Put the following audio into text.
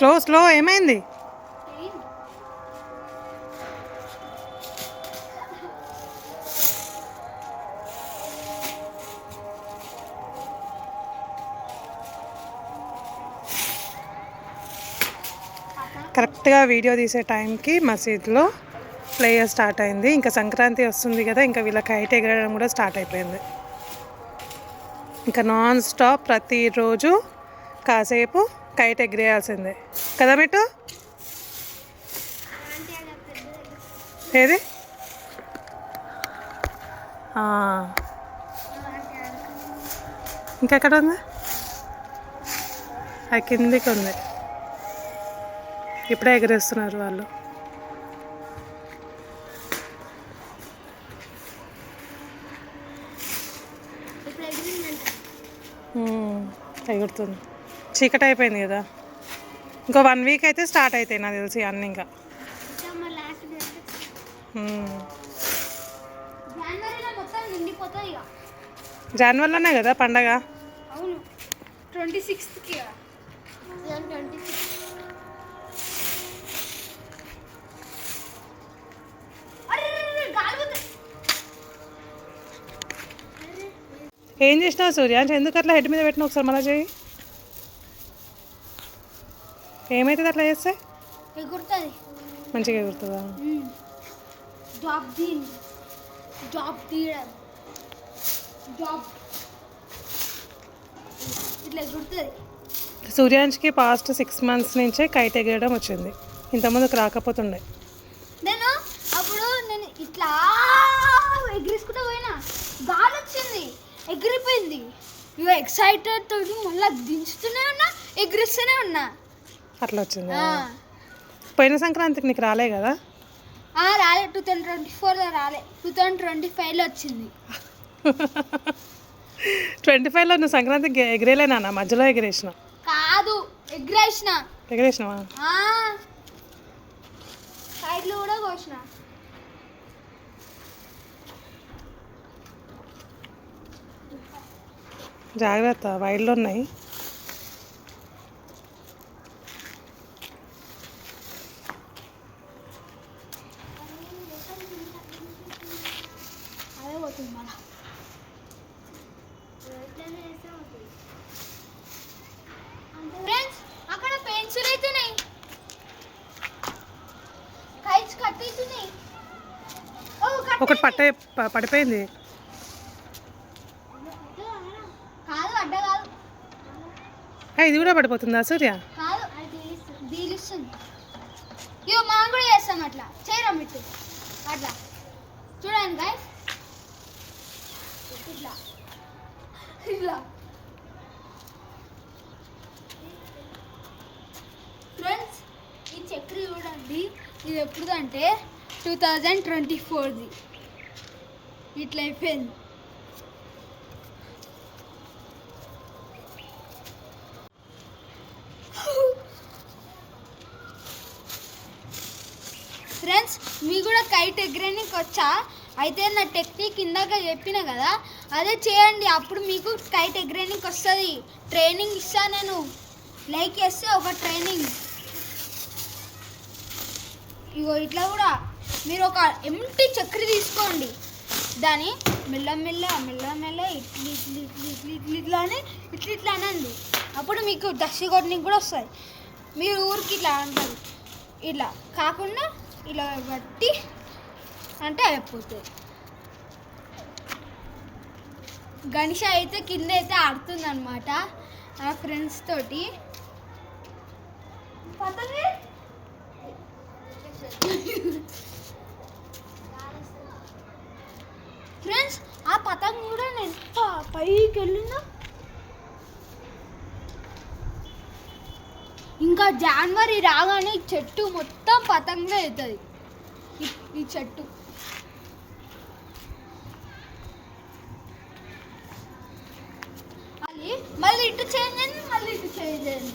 Slow slow ఏమైంది? కరెక్ట్గా video తీసే టైంకి మసీద్లో ప్లేయర్ స్టార్ట్ అయింది. ఇంకా సంక్రాంతి వస్తుంది కదా, ఇంకా వీళ్ళ కైట్ ఎగరడం కూడా స్టార్ట్ అయిపోయింది. ఇంకా నాన్ స్టాప్ ప్రతిరోజు కాసేపు కైట్ ఎగిరేయాల్సిందే కదా మిట్టు? ఏది ఇంకెక్కడ ఉంది? ఆ కిందికి ఉంది. ఇప్పుడే ఎగరేస్తున్నారు వాళ్ళు. ఎగురుతుంది. చీకటి అయిపోయింది కదా, ఇంకో 1 వీక్ అయితే స్టార్ట్ అవుతాయి నాకు తెలిసి అన్నీ. ఇంకా జనవరిలోనే కదా పండగ. అవును, 26కి. ఏం చేసినావు సూర్యాంశ్? ఎందుకు అట్లా హెడ్ మీద పెట్టినా? ఒకసారి మళ్ళీ చేయి. ఏమవుతుంది అట్లా చేస్తే? ఎగురుతుంది, మంచిగా ఎగురుతుందా? సూర్యాంశ్కి పాస్ట్ 6 months నుంచే కైట్ ఎగరడం వచ్చింది. ఇంతకుముందుకు రాకపోతుండే. నేను ఇట్లా ఎగిరేసుకుంటూ పోయినా, గాలి వచ్చింది, ఎగిరిపోయింది. ఇక ఎక్సైటెడ్ తోటి మళ్ళీ దించుతూనే ఉన్నా, ఎగిరిస్తూనే ఉన్నా. అట్లా వచ్చింది. పోయిన సంక్రాంతికి నీకు రాలే కదా? రాలే, 2024లో రాలే, 2025లో వచ్చింది. 25లో నువ్వు సంక్రాంతికి ఎగిరేలేనా? మధ్యలో ఎగిరేసిన కాదు, ఎగిరేసినావా? సైడ్లు కూడా కోసిన. జాగ్రత్త, వైడ్లో ఉన్నాయి. అదే పోతుంది మళ్ళా. ఫ్రెండ్స్, అక్కడ పెన్సిల్ అవుతున్నాయి, కైట్స్ కట్టేస్తున్నాయి. ఒకటి పడిపోయింది. కాదు, అడ్డ కాదు. ఇది కూడా పడిపోతుందా సూర్య? కాదు, దీలిస్తుంది. ఇవో మనం కూడా చేస్తాం అట్లా. చేయరా మిట్టు? అట్లా చూడండి గైస్, ఇట్లా ఇట్లా. ఫ్రెండ్స్, ఈ చక్రి చూడండి, ఇది ఎప్పుడుదంటే 2024ది. ఇట్లా అయిపోయింది. ఫ్రెండ్స్, మీ కూడా కైట్ ఎగరేనికి వచ్చా? అయితే నా టెక్నిక్ ఇందాక చెప్పిన కదా, అదే చేయండి, అప్పుడు మీకు కైట్ ఎగరేనికి వస్తుంది. ట్రైనింగ్ ఇస్తా నేను. లైక్ చేస్తే ఒక ట్రైనింగ్. ఇగో ఇట్లా కూడా మీరు ఒక ఎంటీ చక్రి తీసుకోండి, దాన్ని మెల్లమెల్ల ఇట్లా అని ఇట్లా అనండి. అప్పుడు మీకు దక్షి కొట్టడానికి కూడా వస్తుంది. మీరు ఊరికి ఇట్లా అంటారు, ఇట్లా కాకుండా ఇలా బట్టి అంటే అయిపోతుంది. గణేష్ అయితే కింద అయితే ఆడుతుంది అనమాట నా ఫ్రెండ్స్ తోటి. ఫ్రెండ్స్, ఆ పతంగ్ కూడా ఎంత పైకి వెళ్ళిందో. ఇంకా జనవరి రాగానే ఈ చెట్టు మొత్తం పతంగే అవుతుంది. ఈ చెట్టు మళ్ళీ ఇటు చేంజ్ అయింది, మళ్ళీ ఇటు చేంజ్ అయింది.